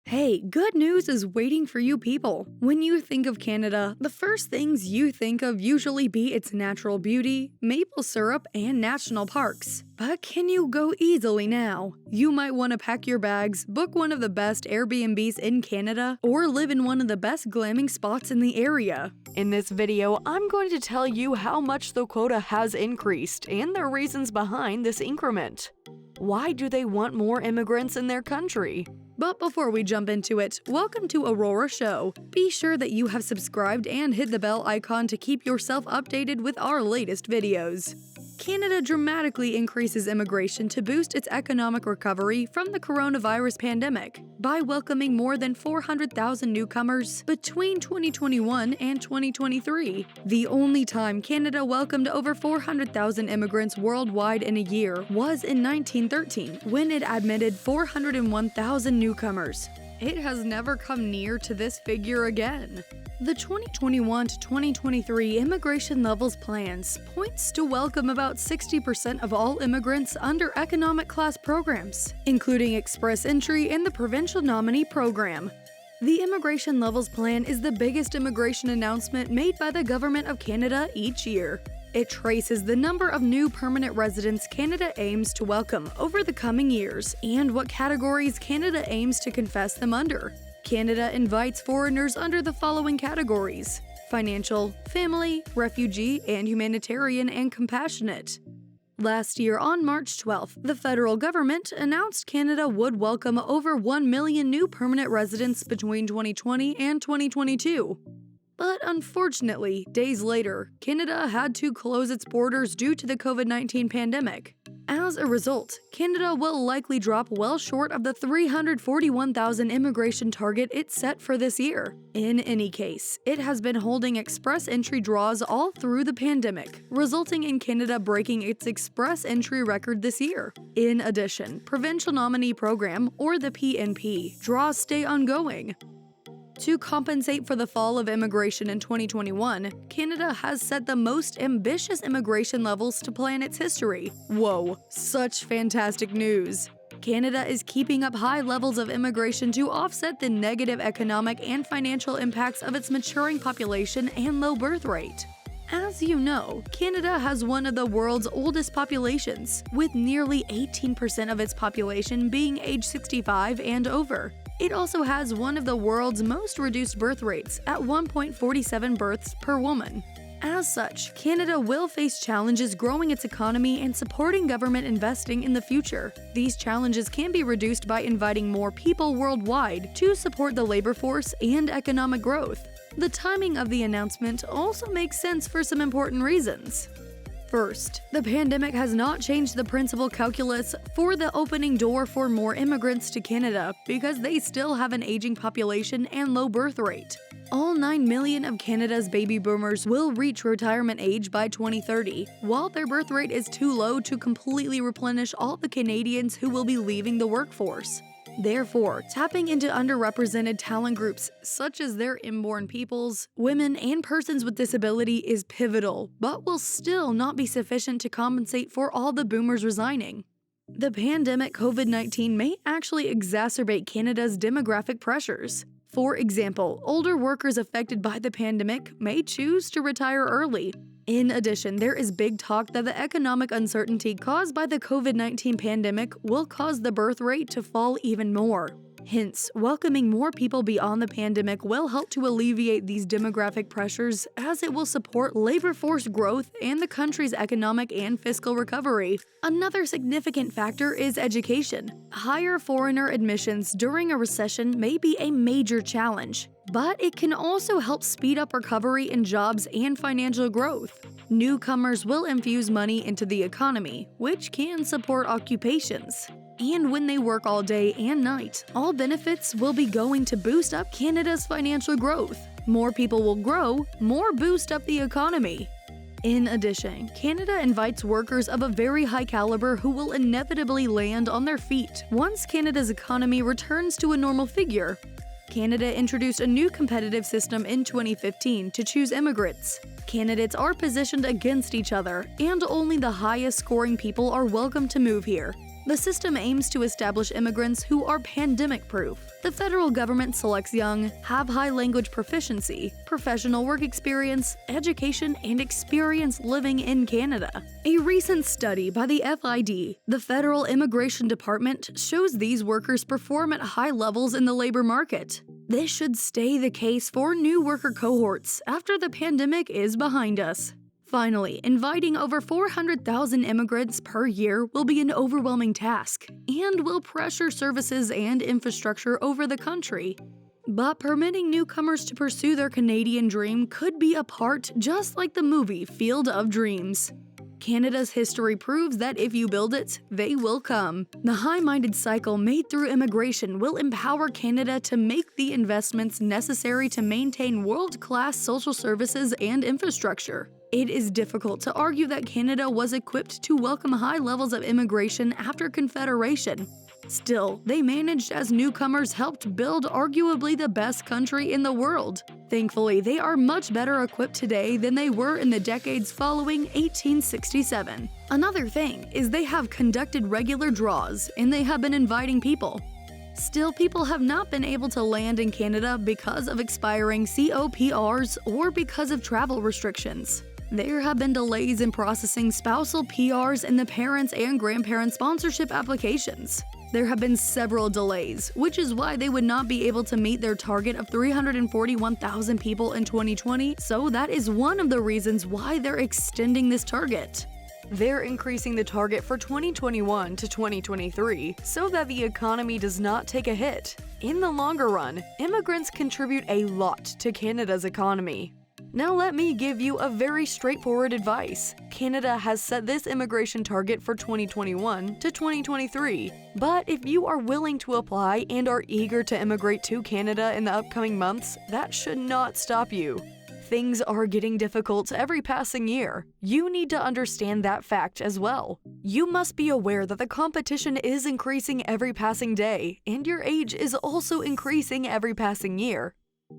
Hey, good news is waiting for you people. When you think of Canada, the first things you think of usually be its natural beauty, maple syrup, and national parks. But can you go easily now? You might want to pack your bags, book one of the best Airbnbs in Canada, or live in one of the best glamming spots in the area. In this video, I'm going to tell you how much the quota has increased and the reasons behind this increment. Why do they want more immigrants in their country? But before we jump into it, welcome to Aurora Show. Be sure that you have subscribed and hit the bell icon to keep yourself updated with our latest videos. Canada dramatically increases immigration to boost its economic recovery from the coronavirus pandemic by welcoming more than 400,000 newcomers between 2021 and 2023. The only time Canada welcomed over 400,000 immigrants worldwide in a year was in 1913, when it admitted 401,000 newcomers. It has never come near to this figure again. The 2021 to 2023 Immigration Levels Plans points to welcome about 60% of all immigrants under economic class programs, including Express Entry and the Provincial Nominee Program. The Immigration Levels Plan is the biggest immigration announcement made by the Government of Canada each year. It traces the number of new permanent residents Canada aims to welcome over the coming years and what categories Canada aims to confess them under. Canada invites foreigners under the following categories: financial, family, refugee, and humanitarian and compassionate. Last year, on March 12th, the federal government announced Canada would welcome over 1 million new permanent residents between 2020 and 2022. But unfortunately, days later, Canada had to close its borders due to the COVID-19 pandemic. As a result, Canada will likely drop well short of the 341,000 immigration target it set for this year. In any case, it has been holding express entry draws all through the pandemic, resulting in Canada breaking its express entry record this year. In addition, Provincial Nominee Program, or the PNP, draws stay ongoing. To compensate for the fall of immigration in 2021, Canada has set the most ambitious immigration levels to plan its history. Whoa, such fantastic news! Canada is keeping up high levels of immigration to offset the negative economic and financial impacts of its maturing population and low birth rate. As you know, Canada has one of the world's oldest populations, with nearly 18% of its population being age 65 and over. It also has one of the world's most reduced birth rates at 1.47 births per woman. As such, Canada will face challenges growing its economy and supporting government investing in the future. These challenges can be reduced by inviting more people worldwide to support the labor force and economic growth. The timing of the announcement also makes sense for some important reasons. First, the pandemic has not changed the principal calculus for the opening door for more immigrants to Canada because they still have an aging population and low birth rate. All 9 million of Canada's baby boomers will reach retirement age by 2030, while their birth rate is too low to completely replenish all the Canadians who will be leaving the workforce. Therefore, tapping into underrepresented talent groups such as their inborn peoples, women, and persons with disability is pivotal, but will still not be sufficient to compensate for all the boomers resigning. The pandemic COVID-19 may actually exacerbate Canada's demographic pressures. For example, older workers affected by the pandemic may choose to retire early. In addition, there is big talk that the economic uncertainty caused by the COVID-19 pandemic will cause the birth rate to fall even more. Hence, welcoming more people beyond the pandemic will help to alleviate these demographic pressures as it will support labor force growth and the country's economic and fiscal recovery. Another significant factor is education. Higher foreigner admissions during a recession may be a major challenge, but it can also help speed up recovery in jobs and financial growth. Newcomers will infuse money into the economy, which can support occupations. And when they work all day and night, all benefits will be going to boost up Canada's financial growth. More people will grow, more boost up the economy. In addition, Canada invites workers of a very high caliber who will inevitably land on their feet once Canada's economy returns to a normal figure. Canada introduced a new competitive system in 2015 to choose immigrants. Candidates are positioned against each other, and only the highest scoring people are welcome to move here. The system aims to establish immigrants who are pandemic-proof. The federal government selects young, have high language proficiency, professional work experience, education, and experience living in Canada. A recent study by the FID, the Federal Immigration Department, shows these workers perform at high levels in the labor market. This should stay the case for new worker cohorts after the pandemic is behind us. Finally, inviting over 400,000 immigrants per year will be an overwhelming task and will pressure services and infrastructure over the country. But permitting newcomers to pursue their Canadian dream could be a part just like the movie Field of Dreams. Canada's history proves that if you build it, they will come. The high-minded cycle made through immigration will empower Canada to make the investments necessary to maintain world-class social services and infrastructure. It is difficult to argue that Canada was equipped to welcome high levels of immigration after Confederation. Still, they managed as newcomers helped build arguably the best country in the world. Thankfully, they are much better equipped today than they were in the decades following 1867. Another thing is they have conducted regular draws and they have been inviting people. Still, people have not been able to land in Canada because of expiring COPRs or because of travel restrictions. There have been delays in processing spousal PRs and the parents' and grandparents' sponsorship applications. There have been several delays, which is why they would not be able to meet their target of 341,000 people in 2020, so that is one of the reasons why they're extending this target. They're increasing the target for 2021 to 2023 so that the economy does not take a hit. In the longer run, immigrants contribute a lot to Canada's economy. Now let me give you a very straightforward advice. Canada has set this immigration target for 2021 to 2023. But if you are willing to apply and are eager to immigrate to Canada in the upcoming months, that should not stop you. Things are getting difficult every passing year. You need to understand that fact as well. You must be aware that the competition is increasing every passing day, and your age is also increasing every passing year.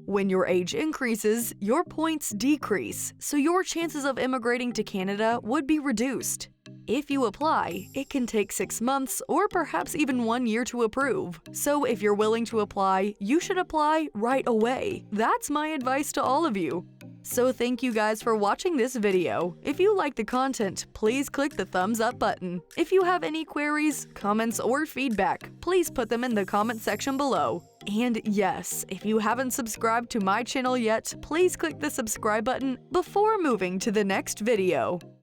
When your age increases, your points decrease, so your chances of immigrating to Canada would be reduced. If you apply, it can take 6 months or perhaps even 1 year to approve. So if you're willing to apply, you should apply right away. That's my advice to all of you. So thank you guys for watching this video. If you like the content, please click the thumbs up button. If you have any queries, comments, or feedback, please put them in the comment section below. And yes, if you haven't subscribed to my channel yet, please click the subscribe button before moving to the next video.